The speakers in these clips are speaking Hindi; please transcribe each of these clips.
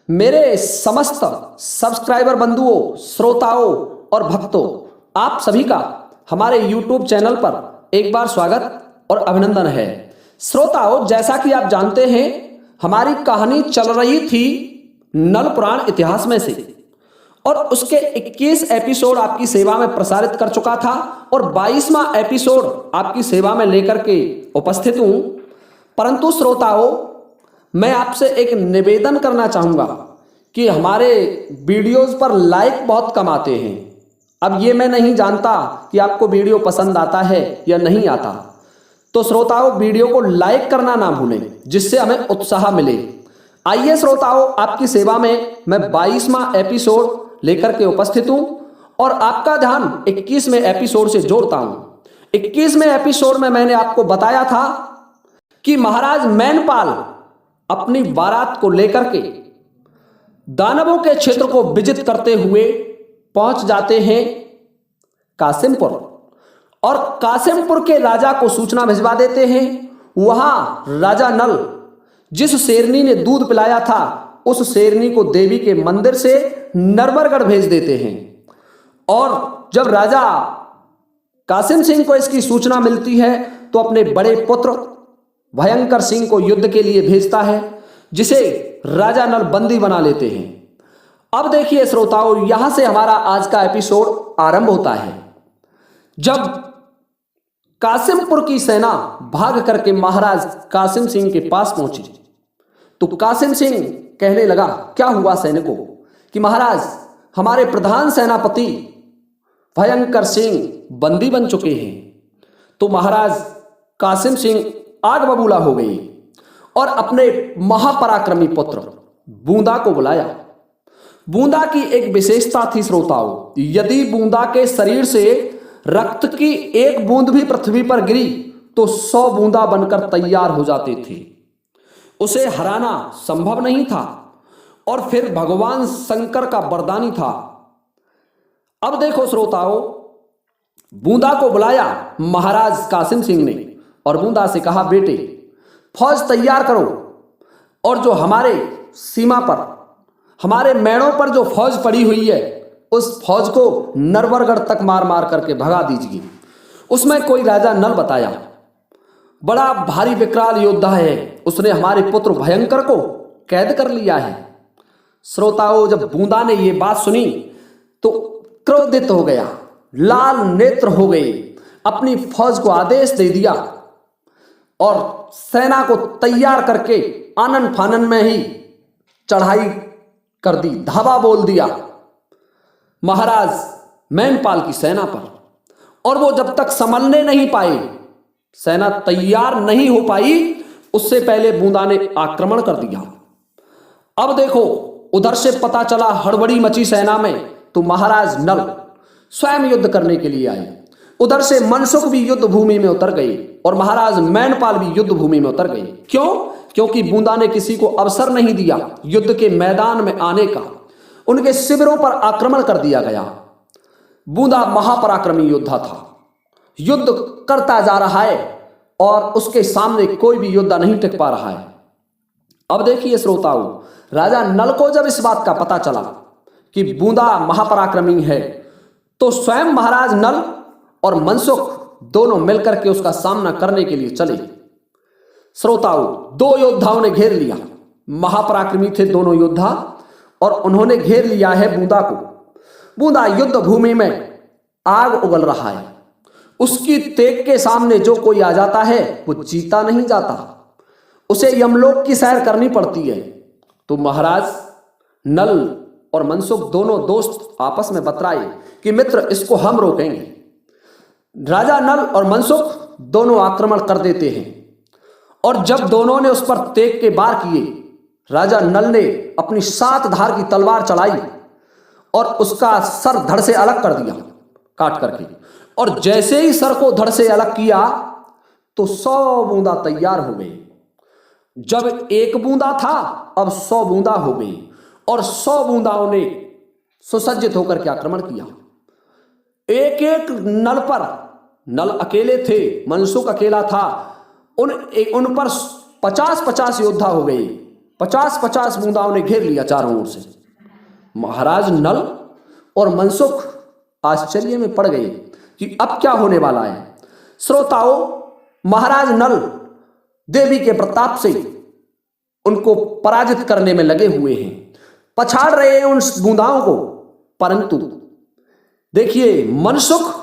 मेरे समस्त सब्सक्राइबर बंधुओं, श्रोताओं और भक्तों, आप सभी का हमारे YouTube चैनल पर एक बार स्वागत और अभिनंदन है। श्रोताओं, जैसा कि आप जानते हैं, हमारी कहानी चल रही थी नल पुराण इतिहास में से और उसके 21 एपिसोड आपकी सेवा में प्रसारित कर चुका था और 22वां एपिसोड आपकी सेवा में लेकर के उपस्थित हूं। परंतु श्रोताओं, मैं आपसे एक निवेदन करना चाहूँगा कि हमारे वीडियोज़ पर लाइक बहुत कम आते हैं। अब ये मैं नहीं जानता कि आपको वीडियो पसंद आता है या नहीं आता, तो श्रोताओं वीडियो को लाइक करना ना भूलें, जिससे हमें उत्साह मिले। आइए श्रोताओं, आपकी सेवा में मैं 22वां एपिसोड लेकर के उपस्थित हूँ और आपका ध्यान 21वें एपिसोड से जोड़ता हूँ। 21वें एपिसोड में मैंने आपको बताया था कि महाराज मैनपाल अपनी बारात को लेकर के दानवों के क्षेत्र को विजित करते हुए पहुंच जाते हैं कासिमपुर और कासिमपुर के राजा को सूचना भिजवा देते हैं। वहां राजा नल जिस शेरनी ने दूध पिलाया था, उस शेरनी को देवी के मंदिर से नरवरगढ़ भेज देते हैं। और जब राजा कासिम सिंह को इसकी सूचना मिलती है तो अपने बड़े पुत्र भयंकर सिंह को युद्ध के लिए भेजता है, जिसे राजा नल बंदी बना लेते हैं। अब देखिए श्रोताओं, यहां से हमारा आज का एपिसोड आरंभ होता है। जब कासिमपुर की सेना भाग करके महाराज कासिम सिंह के पास पहुंची तो कासिम सिंह कहने लगा, क्या हुआ सैनिकों, कि महाराज हमारे प्रधान सेनापति भयंकर सिंह बंदी बन चुके हैं। तो महाराज कासिम सिंह आग बबूला हो गई और अपने महापराक्रमी पुत्र बूंदा को बुलाया। बूंदा की एक विशेषता थी श्रोताओं, यदि बूंदा के शरीर से रक्त की एक बूंद भी पृथ्वी पर गिरी तो 100 बूंदा बनकर तैयार हो जाते थे। उसे हराना संभव नहीं था और फिर भगवान शंकर का वरदानी था। अब देखो श्रोताओं, बूंदा को बुलाया महाराज कासिम सिंह ने और बूंदा से कहा, बेटे फौज तैयार करो और जो हमारे सीमा पर हमारे मैणों पर जो फौज पड़ी हुई है, उस फौज को नरवरगढ़ तक मार मार करके भगा दीजिए। उसमें कोई राजा नल बताया, बड़ा भारी विकराल योद्धा है, उसने हमारे पुत्र भयंकर को कैद कर लिया है। श्रोताओं, जब बूंदा ने ये बात सुनी तो क्रोधित हो गया, लाल नेत्र हो गए, अपनी फौज को आदेश दे दिया और सेना को तैयार करके आनन फानन में ही चढ़ाई कर दी, धावा बोल दिया महाराज मैनपाल की सेना पर। और वो जब तक संभलने नहीं पाए, सेना तैयार नहीं हो पाई, उससे पहले बूंदा ने आक्रमण कर दिया। अब देखो, उधर से पता चला, हड़बड़ी मची सेना में, तो महाराज नल स्वयं युद्ध करने के लिए आए। उधर से मनसुख भी युद्ध भूमि में उतर गए और महाराज मैनपाल भी युद्ध भूमि में उतर गए। क्यों? क्योंकि बूंदा ने किसी को अवसर नहीं दिया युद्ध के मैदान में आने का। उनके शिविरों पर आक्रमण कर दिया गया। बूंदा महापराक्रमी योद्धा था, युद्ध करता जा रहा है और उसके सामने कोई भी योद्धा नहीं टिक पा रहा है। अब देखिए श्रोताओं, राजा नल को जब इस बात का पता चला कि बूंदा महापराक्रमी है, तो स्वयं महाराज नल और मनसुख दोनों मिलकर के उसका सामना करने के लिए चले। श्रोताओं, दो योद्धाओं ने घेर लिया, महापराक्रमी थे दोनों योद्धा और उन्होंने घेर लिया है बूंदा को। बूंदा युद्ध भूमि में आग उगल रहा है, उसकी तेग के सामने जो कोई आ जाता है वो जीता नहीं जाता, उसे यमलोक की सैर करनी पड़ती है। तो महाराज नल और मनसुख दोनों दोस्त आपस में बतराए कि मित्र, इसको हम रोकेंगे। राजा नल और मनसुख दोनों आक्रमण कर देते हैं और जब दोनों ने उस पर तेग के वार किए, राजा नल ने अपनी 7 धार की तलवार चलाई और उसका सर धड़ से अलग कर दिया काट करके। और जैसे ही सर को धड़ से अलग किया तो 100 बूंदा तैयार हो गई। जब 1 बूंदा था, अब 100 बूंदा हो गई और 100 बूंदाओं ने सुसज्जित होकर के आक्रमण किया। एक एक नल पर, नल अकेले थे, मनसुख अकेला था, उन पर 50-50 योद्धा हो गए 50-50 बूंदाओं ने घेर लिया चारों ओर से। महाराज नल और मनसुख आश्चर्य में पड़ गए कि अब क्या होने वाला है। श्रोताओं, महाराज नल देवी के प्रताप से उनको पराजित करने में लगे हुए हैं, पछाड़ रहे हैं उन बूंदाओं को। परंतु देखिए, मनसुख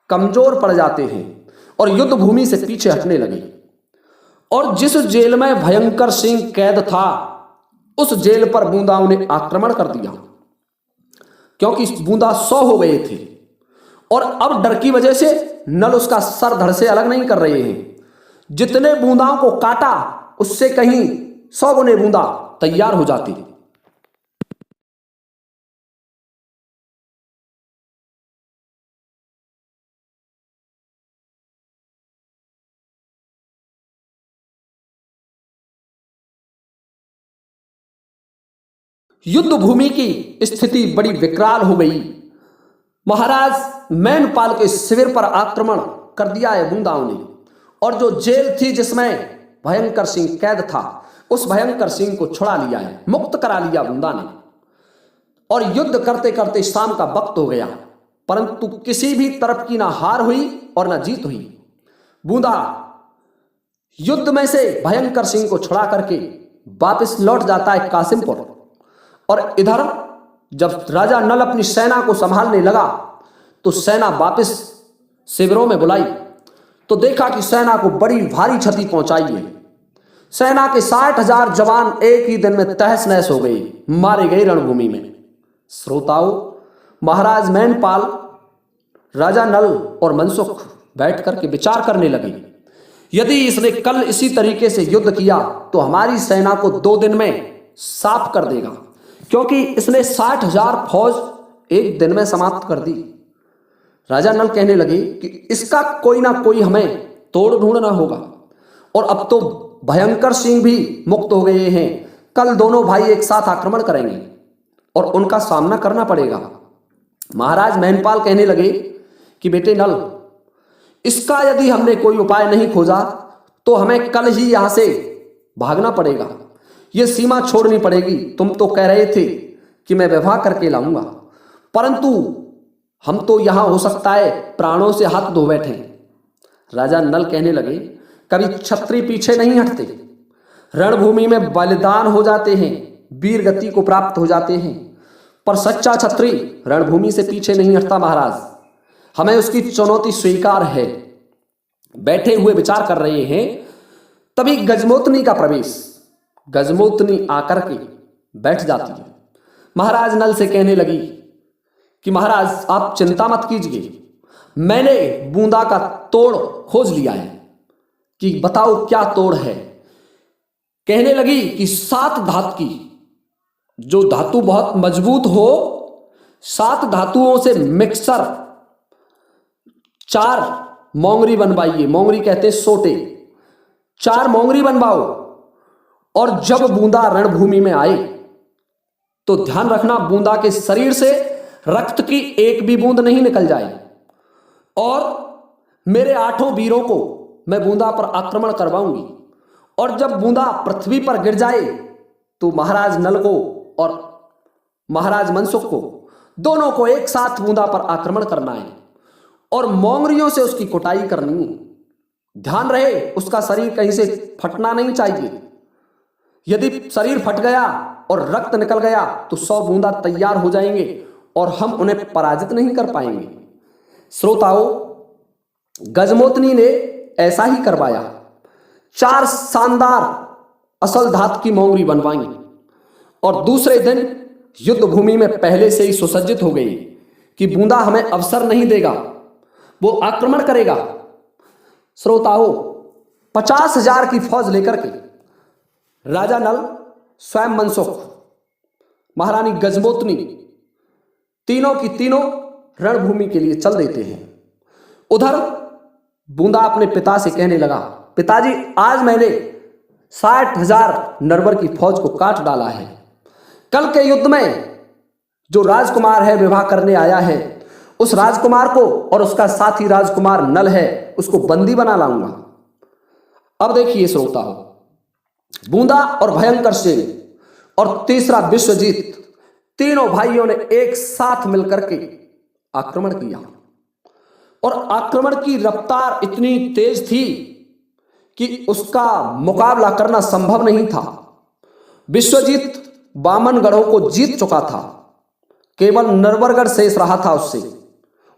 कमजोर पड़ जाते हैं और युद्ध भूमि से पीछे हटने लगे। और जिस जेल में भयंकर सिंह कैद था, उस जेल पर बूंदाओं ने आक्रमण कर दिया, क्योंकि बूंदा 100 हो गए थे और अब डर की वजह से नल उसका सर धड़ से अलग नहीं कर रहे हैं। जितने बूंदाओं को काटा, उससे कहीं 100 गुने बूंदा तैयार हो जाती। युद्ध भूमि की स्थिति बड़ी विकराल हो गई। महाराज मैनपाल के शिविर पर आक्रमण कर दिया है बूंदाओं ने, और जो जेल थी जिसमें भयंकर सिंह कैद था, उस भयंकर सिंह को छुड़ा लिया है, मुक्त करा लिया बूंदा ने। और युद्ध करते करते शाम का वक्त हो गया, परंतु किसी भी तरफ की ना हार हुई और ना जीत हुई। बूंदा युद्ध में से भयंकर सिंह को छुड़ा करके वापस लौट जाता है कासिमपुर। और इधर जब राजा नल अपनी सेना को संभालने लगा, तो सेना वापस शिविरों में बुलाई, तो देखा कि सेना को बड़ी भारी क्षति पहुंचाई है। सेना के 60,000 जवान एक ही दिन में तहस नहस हो गए, मारे गए रणभूमि में। श्रोताओं, महाराज मैनपाल, राजा नल और मनसुख बैठ करके विचार करने लगे, यदि इसने कल इसी तरीके से युद्ध किया तो हमारी सेना को 2 दिन में साफ कर देगा, क्योंकि इसने 60,000 फौज एक दिन में समाप्त कर दी। राजा नल कहने लगे कि इसका कोई ना कोई हमें तोड़ ढूंढना होगा, और अब तो भयंकर सिंह भी मुक्त हो गए हैं। कल दोनों भाई एक साथ आक्रमण करेंगे और उनका सामना करना पड़ेगा। महाराज मैनपाल कहने लगे कि बेटे नल, इसका यदि हमने कोई उपाय नहीं खोजा तो हमें कल ही यहां से भागना पड़ेगा, ये सीमा छोड़नी पड़ेगी। तुम तो कह रहे थे कि मैं विवाह करके लाऊंगा, परंतु हम तो यहां हो सकता है प्राणों से हाथ धो बैठे। राजा नल कहने लगे, कभी क्षत्रिय पीछे नहीं हटते, रणभूमि में बलिदान हो जाते हैं, वीर गति को प्राप्त हो जाते हैं, पर सच्चा क्षत्रिय रणभूमि से पीछे नहीं हटता। महाराज, हमें उसकी चुनौती स्वीकार है। बैठे हुए विचार कर रहे हैं, तभी गजमोतनी का प्रवेश, गजमोतनी आकर के बैठ जाती है। महाराज नल से कहने लगी कि महाराज आप चिंता मत कीजिए, मैंने बूंदा का तोड़ खोज लिया है। कि बताओ क्या तोड़ है। कहने लगी कि 7 धातु की, जो धातु बहुत मजबूत हो, 7 धातुओं से मिक्सर 4 मोंगरी बनवाइए। मोंगरी कहते हैं सोटे, 4 मोंगरी बनवाओ, और जब बूंदा रणभूमि में आए तो ध्यान रखना बूंदा के शरीर से रक्त की एक भी बूंद नहीं निकल जाए, और मेरे 8 वीरों को मैं बूंदा पर आक्रमण करवाऊंगी, और जब बूंदा पृथ्वी पर गिर जाए तो महाराज नल को और महाराज मनसुख को, दोनों को एक साथ बूंदा पर आक्रमण करना है और मोंगरियों से उसकी कुटाई करनी है। ध्यान रहे उसका शरीर कहीं से फटना नहीं चाहिए। यदि शरीर फट गया और रक्त निकल गया तो 100 बूंदा तैयार हो जाएंगे और हम उन्हें पराजित नहीं कर पाएंगे। श्रोताओं, गजमोतनी ने ऐसा ही करवाया। 4 शानदार असल धातु की मोंगरी बनवाई और दूसरे दिन युद्ध भूमि में पहले से ही सुसज्जित हो गई कि बूंदा हमें अवसर नहीं देगा, वो आक्रमण करेगा। श्रोताओं, 50,000 की फौज लेकर के राजा नल, स्वयं मनसुख, महारानी गजमोतनी, तीनों की तीनों रणभूमि के लिए चल देते हैं। उधर बूंदा अपने पिता से कहने लगा, पिताजी आज मैंने 60,000 नरवर की फौज को काट डाला है। कल के युद्ध में जो राजकुमार है विवाह करने आया है, उस राजकुमार को और उसका साथी राजकुमार नल है, उसको बंदी बना लाऊंगा। अब देखिए श्रोता हो, बूंदा और भयंकर सिंह और तीसरा विश्वजीत, तीनों भाइयों ने एक साथ मिलकर के आक्रमण किया और आक्रमण की रफ्तार इतनी तेज थी कि उसका मुकाबला करना संभव नहीं था। विश्वजीत बामनगढ़ों को जीत चुका था, केवल नरवरगढ़ शेष रहा था उससे,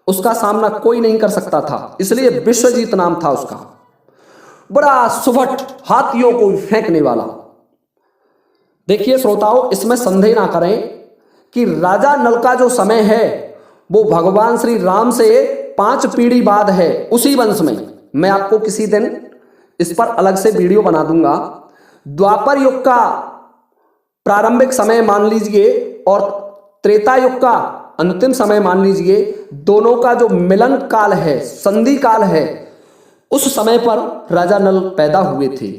उसका सामना कोई नहीं कर सकता था, इसलिए विश्वजीत नाम था उसका। बड़ा सुभट, हाथियों को फेंकने वाला। देखिए श्रोताओं, इसमें संदेह ना करें कि राजा नल का जो समय है वो भगवान श्री राम से 5 पीढ़ी बाद है, उसी वंश में। मैं आपको किसी दिन इस पर अलग से वीडियो बना दूंगा। द्वापर युग का प्रारंभिक समय मान लीजिए और त्रेता युग का अंतिम समय मान लीजिए, दोनों का जो मिलन काल है, संधि काल है, उस समय पर राजा नल पैदा हुए थे।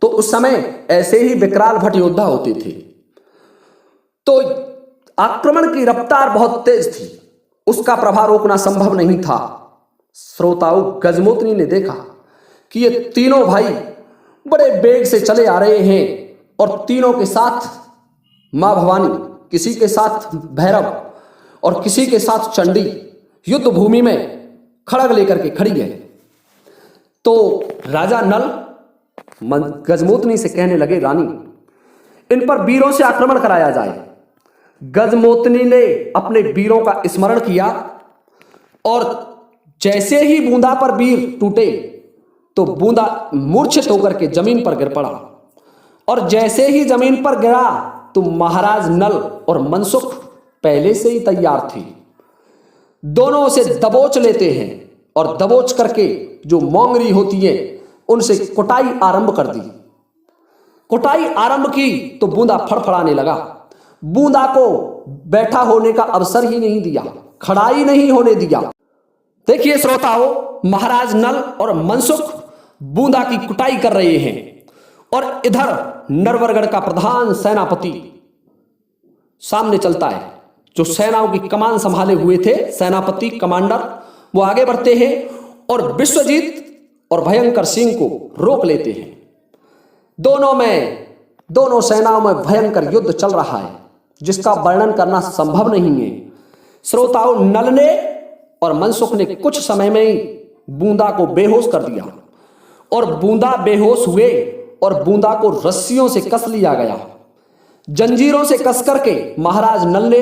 तो उस समय ऐसे ही विकराल भट योद्धा होते थे। तो आक्रमण की रफ्तार बहुत तेज थी, उसका प्रभाव रोकना संभव नहीं था। श्रोताओं, गजमोतनी ने देखा कि ये तीनों भाई बड़े वेग से चले आ रहे हैं और तीनों के साथ मां भवानी, किसी के साथ भैरव और किसी के साथ चंडी युद्ध भूमि में खड़ग लेकर के खड़ी है। तो राजा नल गजमोतनी से कहने लगे, रानी, इन पर वीरों से आक्रमण कराया जाए। गजमोतनी ने अपने वीरों का स्मरण किया और जैसे ही बूंदा पर वीर टूटे तो बूंदा मूर्छित होकर के जमीन पर गिर पड़ा और जैसे ही जमीन पर गिरा तो महाराज नल और मनसुख पहले से ही तैयार थे। दोनों से दबोच लेते हैं और दबोच करके जो मोंगरी होती है उनसे कुटाई आरंभ कर दी। कुटाई आरंभ की तो बूंदा फड़फड़ाने लगा। बूंदा को बैठा होने का अवसर ही नहीं दिया, खड़ा ही नहीं होने दिया। देखिए श्रोताओं, महाराज नल और मनसुख बूंदा की कुटाई कर रहे हैं और इधर नरवरगढ़ का प्रधान सेनापति सामने चलता है। जो सेनाओं की कमान संभाले हुए थे सेनापति कमांडर, वो आगे बढ़ते हैं और विश्वजीत और भयंकर सिंह को रोक लेते हैं। दोनों सेनाओं में भयंकर युद्ध चल रहा है जिसका वर्णन करना संभव नहीं है। श्रोताओं, नल ने और मनसुख ने कुछ समय में ही बूंदा को बेहोश कर दिया और बूंदा बेहोश हुए और बूंदा को रस्सियों से कस लिया गया। जंजीरों से कस करके महाराज नल ने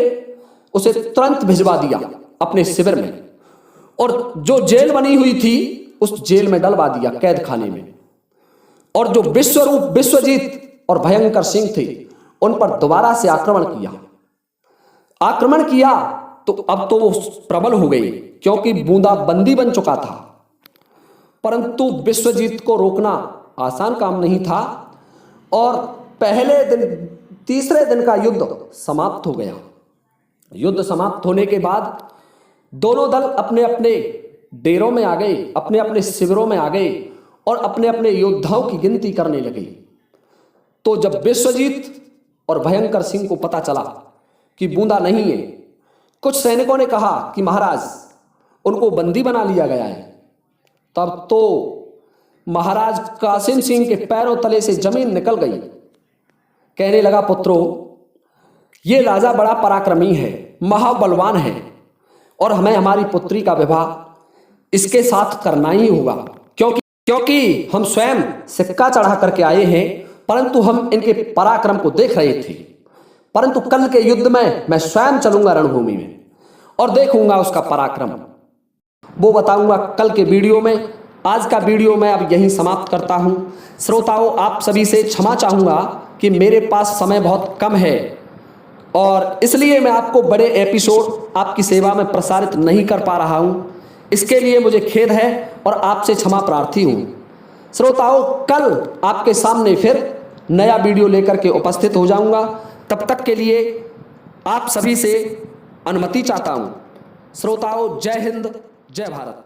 उसे तुरंत भिजवा दिया अपने शिविर में और जो जेल बनी हुई थी उस जेल में डलवा दिया, कैद खाने में। और जो विश्वरूप विश्वजीत और भयंकर सिंह थे उन पर दोबारा से आक्रमण किया तो अब तो वो प्रबल हो गई क्योंकि बूंदा बंदी बन चुका था। परंतु विश्वजीत को रोकना आसान काम नहीं था और पहले दिन तीसरे दिन का युद्ध समाप्त हो गया। युद्ध समाप्त होने के बाद दोनों दल अपने अपने डेरों में आ गए, अपने अपने शिविरों में आ गए और अपने अपने योद्धाओं की गिनती करने लगे। तो जब विश्वजीत और भयंकर सिंह को पता चला कि बूंदा नहीं है, कुछ सैनिकों ने कहा कि महाराज उनको बंदी बना लिया गया है। तब तो महाराज कासिम सिंह के पैरों तले से जमीन निकल गई। कहने लगा, पुत्रों, ये राजा बड़ा पराक्रमी है, महाबलवान है और हमें हमारी पुत्री का विवाह इसके साथ करना ही होगा क्योंकि हम स्वयं सिक्का चढ़ा करके आए हैं, परंतु हम इनके पराक्रम को देख रहे थे। परंतु कल के युद्ध में मैं स्वयं चलूंगा रणभूमि में और देखूंगा उसका पराक्रम, वो बताऊंगा कल के वीडियो में। आज का वीडियो मैं अब यहीं समाप्त करता हूं। श्रोताओं, आप सभी से क्षमा चाहूंगा कि मेरे पास समय बहुत कम है और इसलिए मैं आपको बड़े एपिसोड आपकी सेवा में प्रसारित नहीं कर पा रहा हूं। इसके लिए मुझे खेद है और आपसे क्षमा प्रार्थी हूं। श्रोताओं, कल आपके सामने फिर नया वीडियो लेकर के उपस्थित हो जाऊंगा। तब तक के लिए आप सभी से अनुमति चाहता हूं। श्रोताओं, जय हिंद, जय भारत।